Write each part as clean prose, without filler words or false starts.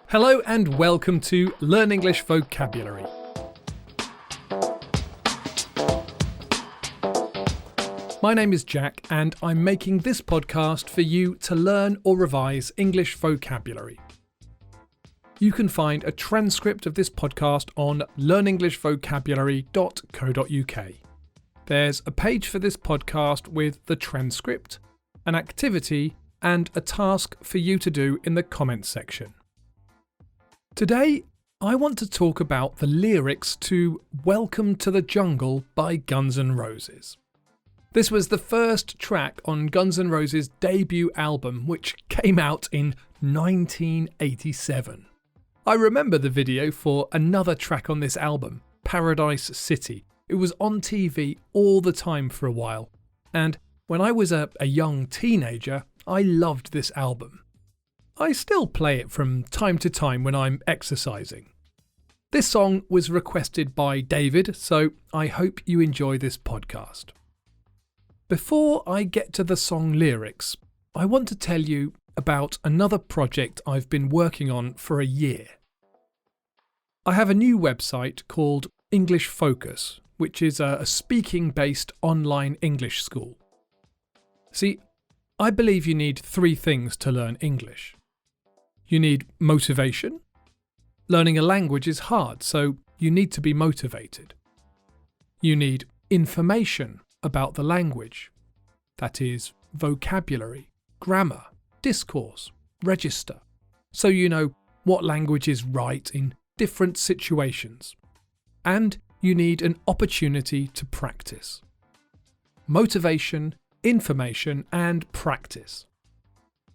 Hello and welcome to Learn English Vocabulary. My name is Jack and I'm making this podcast for you to learn or revise English vocabulary. You can find a transcript of this podcast on learnenglishvocabulary.co.uk. There's a page for this podcast with the transcript, an activity and a task for you to do in the comments section. Today, I want to talk about the lyrics to Welcome to the Jungle by Guns N' Roses. This was the first track on Guns N' Roses' debut album, which came out in 1987. I remember the video for another track on this album, Paradise City. It was on TV all the time for a while, and when I was a young teenager, I loved this album. I still play it from time to time when I'm exercising. This song was requested by David, so I hope you enjoy this podcast. Before I get to the song lyrics, I want to tell you about another project I've been working on for a year. I have a new website called English Focus, which is a speaking-based online English school. See, I believe you need three things to learn English. You need motivation. Learning a language is hard, so you need to be motivated. You need information about the language. That is, vocabulary, grammar, discourse, register, so you know what language is right in different situations. And you need an opportunity to practice. Motivation, information, and practice.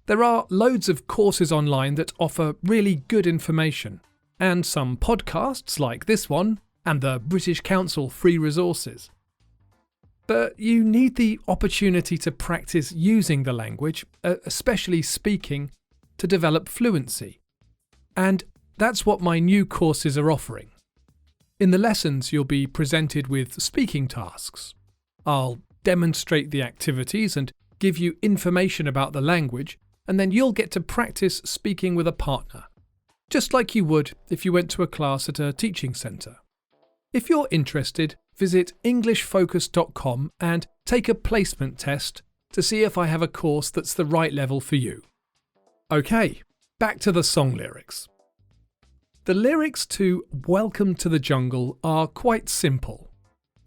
There are loads of courses online that offer really good information, and some podcasts like this one, and the British Council free resources. But you need the opportunity to practice using the language, especially speaking, to develop fluency. And that's what my new courses are offering. In the lessons, you'll be presented with speaking tasks. I'll demonstrate the activities and give you information about the language, and then you'll get to practice speaking with a partner, just like you would if you went to a class at a teaching centre. If you're interested, visit englishfocus.com and take a placement test to see if I have a course that's the right level for you. Okay, back to the song lyrics. The lyrics to Welcome to the Jungle are quite simple.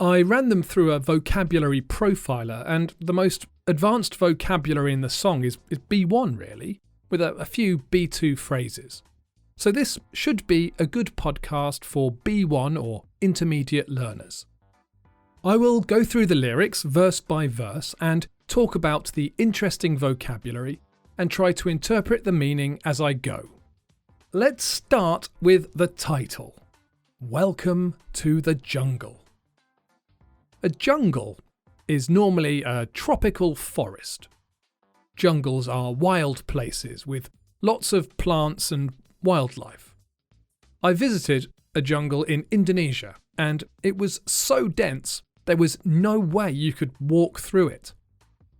I ran them through a vocabulary profiler, and the most advanced vocabulary in the song is B1 really, with a few B2 phrases. So this should be a good podcast for B1 or intermediate learners. I will go through the lyrics verse by verse and talk about the interesting vocabulary and try to interpret the meaning as I go. Let's start with the title. Welcome to the Jungle. A jungle is normally a tropical forest. Jungles are wild places with lots of plants and wildlife. I visited a jungle in Indonesia, and it was so dense there was no way you could walk through it.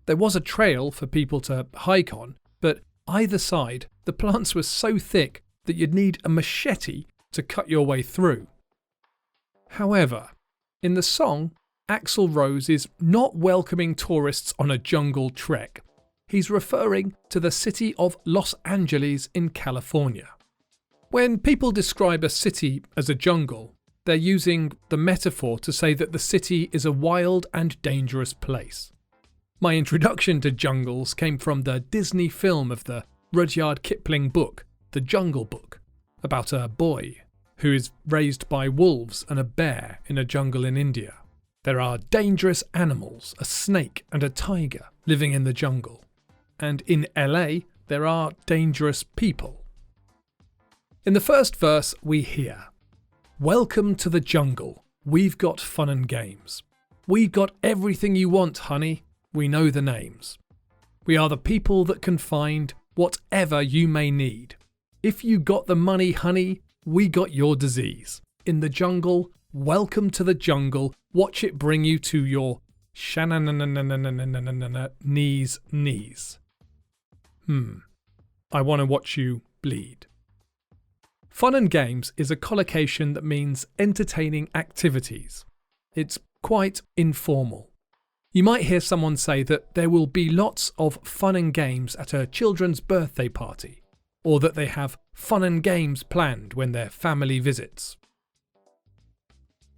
There was a trail for people to hike on, but either side the plants were so thick that you'd need a machete to cut your way through. However, in the song, Axl Rose is not welcoming tourists on a jungle trek. He's referring to the city of Los Angeles in California. When people describe a city as a jungle, they're using the metaphor to say that the city is a wild and dangerous place. My introduction to jungles came from the Disney film of the Rudyard Kipling book, The Jungle Book, about a boy who is raised by wolves and a bear in a jungle in India. There are dangerous animals, a snake and a tiger living in the jungle. And in LA, there are dangerous people. In the first verse, we hear, Welcome to the jungle. We've got fun and games. We got everything you want, honey. We know the names. We are the people that can find whatever you may need. If you got the money, honey, we got your disease. In the jungle, welcome to the jungle. Watch it bring you to your knees. I want to watch you bleed. Fun and games is a collocation that means entertaining activities. It's quite informal. You might hear someone say that there will be lots of fun and games at a children's birthday party, or that they have fun and games planned when their family visits.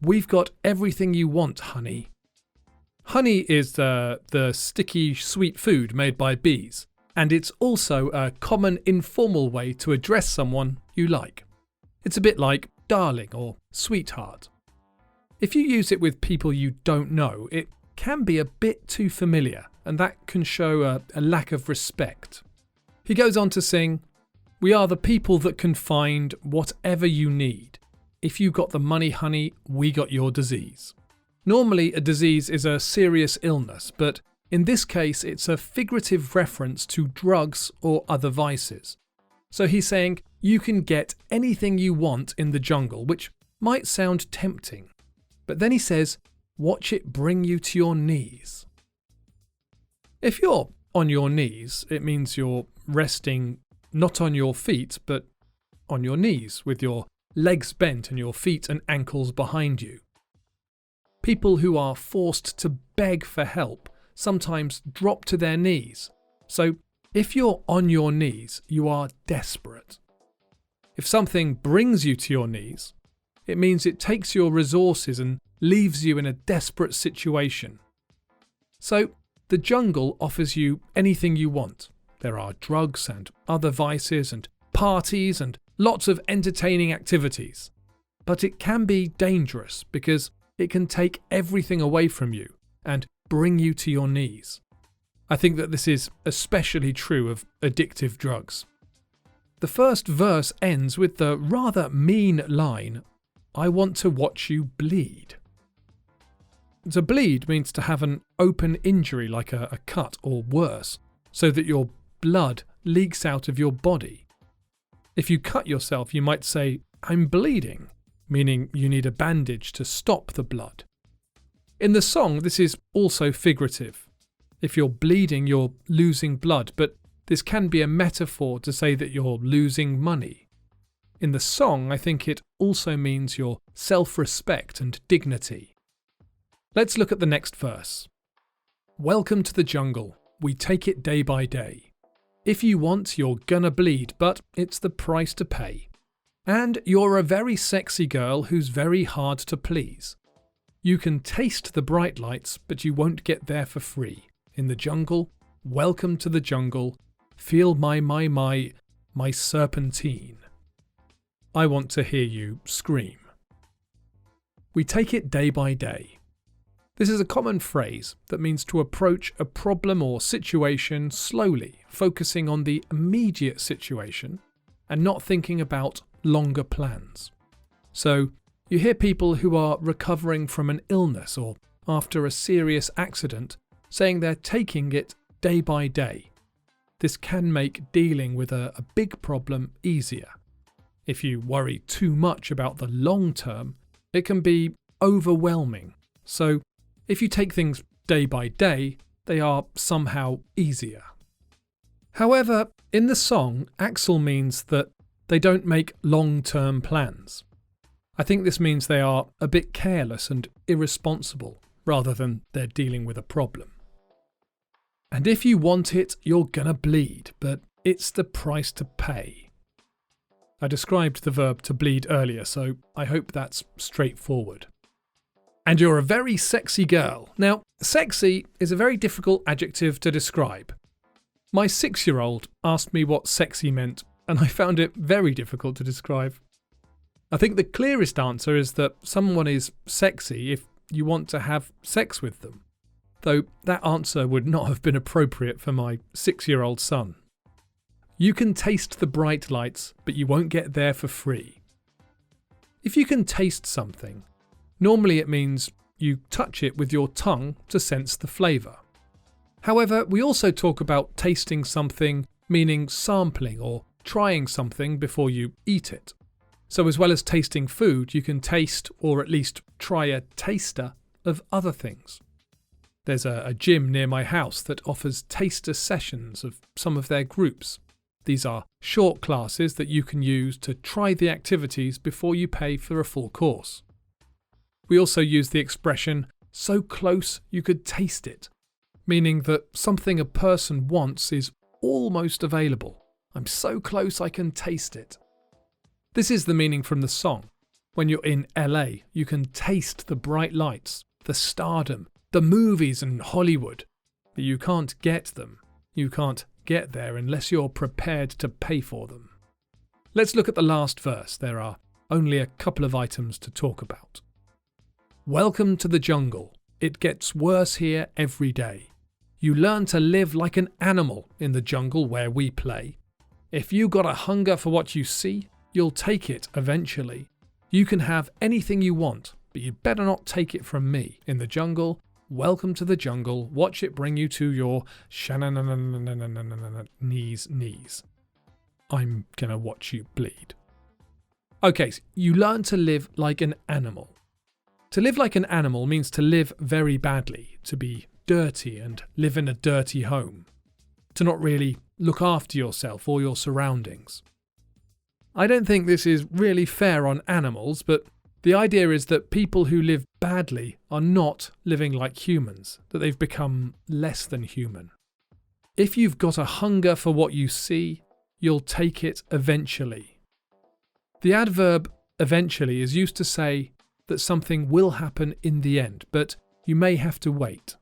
We've got everything you want, honey. Honey is the sticky sweet food made by bees, and it's also a common informal way to address someone you like. It's a bit like darling or sweetheart. If you use it with people you don't know, it can be a bit too familiar, and that can show a lack of respect. He goes on to sing, "We are the people that can find whatever you need. If you got the money, honey, we got your disease." Normally, a disease is a serious illness, but in this case, it's a figurative reference to drugs or other vices. So he's saying, you can get anything you want in the jungle, which might sound tempting. But then he says, watch it bring you to your knees. If you're on your knees, it means you're resting not on your feet, but on your knees, with your legs bent and your feet and ankles behind you. People who are forced to beg for help sometimes drop to their knees. So if you're on your knees, you are desperate. If something brings you to your knees, it means it takes your resources and leaves you in a desperate situation. So the jungle offers you anything you want. There are drugs and other vices and parties and lots of entertaining activities. But it can be dangerous because it can take everything away from you and bring you to your knees. I think that this is especially true of addictive drugs. The first verse ends with the rather mean line, "I want to watch you bleed." To bleed means to have an open injury like a cut or worse, so that your blood leaks out of your body. If you cut yourself, you might say, "I'm bleeding," meaning you need a bandage to stop the blood. In the song, this is also figurative. If you're bleeding, you're losing blood, but this can be a metaphor to say that you're losing money. In the song, I think it also means your self-respect and dignity. Let's look at the next verse. "Welcome to the jungle. We take it day by day. If you want, you're gonna bleed, but it's the price to pay. And you're a very sexy girl who's very hard to please. You can taste the bright lights, but you won't get there for free. In the jungle, welcome to the jungle. Feel my serpentine." I want to hear you scream. We take it day by day. This is a common phrase that means to approach a problem or situation slowly, focusing on the immediate situation and not thinking about longer plans. So, you hear people who are recovering from an illness or after a serious accident saying they're taking it day by day. This can make dealing with a big problem easier. If you worry too much about the long term, it can be overwhelming. So, if you take things day by day, they are somehow easier. However, in the song, Axel means that they don't make long-term plans. I think this means they are a bit careless and irresponsible, rather than they're dealing with a problem. And if you want it, you're gonna bleed, but it's the price to pay. I described the verb to bleed earlier, so I hope that's straightforward. And you're a very sexy girl. Now, sexy is a very difficult adjective to describe. My 6-year-old asked me what sexy meant, and I found it very difficult to describe. I think the clearest answer is that someone is sexy if you want to have sex with them, though that answer would not have been appropriate for my 6-year-old son. You can taste the bright lights, but you won't get there for free. If you can taste something, normally it means you touch it with your tongue to sense the flavour. However, we also talk about tasting something, meaning sampling or trying something before you eat it. So as well as tasting food, you can taste or at least try a taster of other things. There's a gym near my house that offers taster sessions of some of their groups. These are short classes that you can use to try the activities before you pay for a full course. We also use the expression, so close you could taste it, meaning that something a person wants is almost available. I'm so close I can taste it. This is the meaning from the song. When you're in LA, you can taste the bright lights, the stardom, the movies and Hollywood, but you can't get them. You can't get there unless you're prepared to pay for them. Let's look at the last verse. There are only a couple of items to talk about. Welcome to the jungle. It gets worse here every day. You learn to live like an animal in the jungle where we play. If you got a hunger for what you see, you'll take it eventually. You can have anything you want, but you better not take it from me. In the jungle, welcome to the jungle. Watch it bring you to your knees. I'm gonna watch you bleed. Okay, so you learn to live like an animal. To live like an animal means to live very badly, to be dirty and live in a dirty home, to not really look after yourself or your surroundings. I don't think this is really fair on animals, but the idea is that people who live badly are not living like humans, that they've become less than human. If you've got a hunger for what you see, you'll take it eventually. The adverb eventually is used to say that something will happen in the end, but you may have to wait.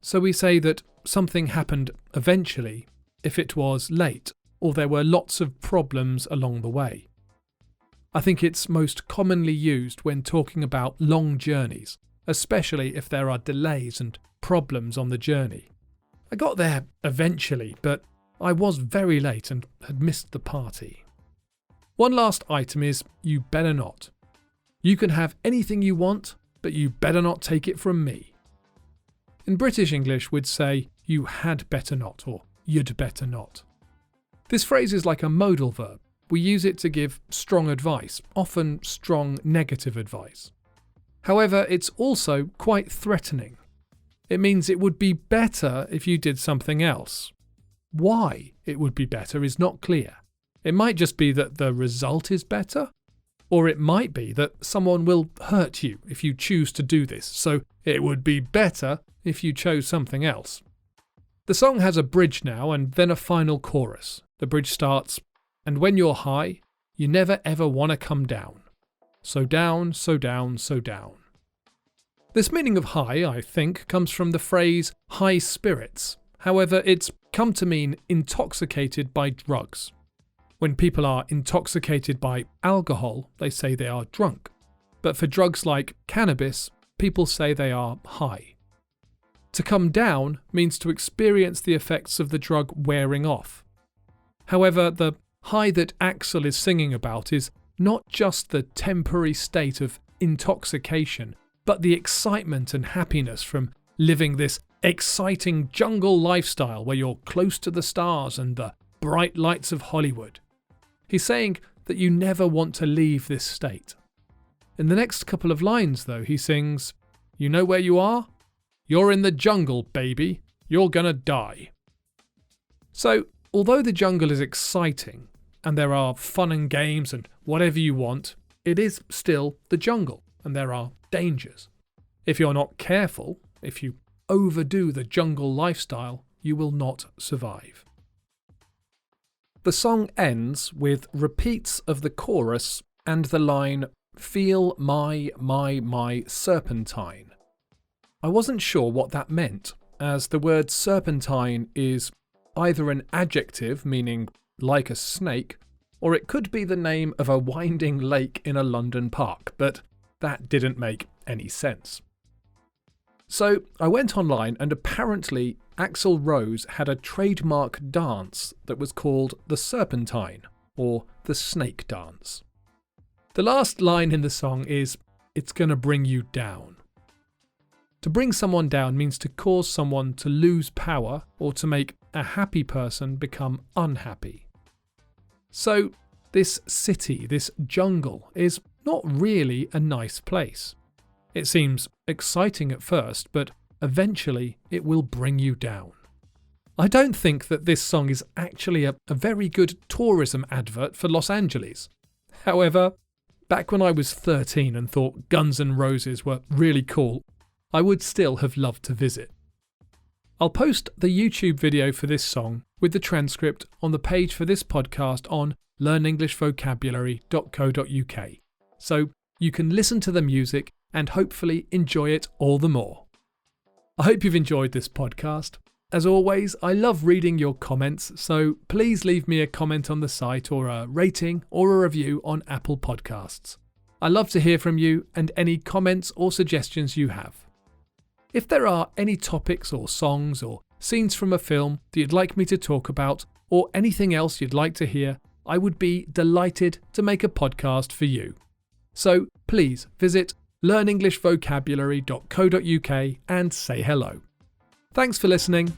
So we say that something happened eventually if it was late or there were lots of problems along the way. I think it's most commonly used when talking about long journeys, especially if there are delays and problems on the journey. I got there eventually, but I was very late and had missed the party. One last item is you better not. You can have anything you want, but you better not take it from me. In British English, we'd say you had better not or you'd better not. This phrase is like a modal verb. We use it to give strong advice, often strong negative advice. However, it's also quite threatening. It means it would be better if you did something else. Why it would be better is not clear. It might just be that the result is better, or it might be that someone will hurt you if you choose to do this, so it would be better if you chose something else. The song has a bridge now and then a final chorus. The bridge starts, and when you're high, you never ever want to come down. So down, so down, so down. This meaning of high, I think, comes from the phrase high spirits. However, it's come to mean intoxicated by drugs. When people are intoxicated by alcohol, they say they are drunk. But for drugs like cannabis, people say they are high. To come down means to experience the effects of the drug wearing off. However, the high that Axel is singing about is not just the temporary state of intoxication, but the excitement and happiness from living this exciting jungle lifestyle where you're close to the stars and the bright lights of Hollywood. He's saying that you never want to leave this state. In the next couple of lines, though, he sings, "You know where you are? You're in the jungle, baby. You're gonna die." So, although the jungle is exciting, and there are fun and games and whatever you want, it is still the jungle, and there are dangers. If you're not careful, if you overdo the jungle lifestyle, you will not survive. The song ends with repeats of the chorus and the line, "Feel my serpentine." I wasn't sure what that meant, as the word serpentine is either an adjective meaning like a snake, or it could be the name of a winding lake in a London park, but that didn't make any sense. So I went online and apparently Axl Rose had a trademark dance that was called the serpentine, or the snake dance. The last line in the song is, "It's gonna bring you down." To bring someone down means to cause someone to lose power or to make a happy person become unhappy. So this city, this jungle, is not really a nice place. It seems exciting at first, but eventually it will bring you down. I don't think that this song is actually a very good tourism advert for Los Angeles. However, back when I was 13 and thought Guns N' Roses were really cool, I would still have loved to visit. I'll post the YouTube video for this song with the transcript on the page for this podcast on learnenglishvocabulary.co.uk, so you can listen to the music and hopefully enjoy it all the more. I hope you've enjoyed this podcast. As always, I love reading your comments, so please leave me a comment on the site or a rating or a review on Apple Podcasts. I love to hear from you and any comments or suggestions you have. If there are any topics or songs or scenes from a film that you'd like me to talk about or anything else you'd like to hear, I would be delighted to make a podcast for you. So please visit learnenglishvocabulary.co.uk and say hello. Thanks for listening.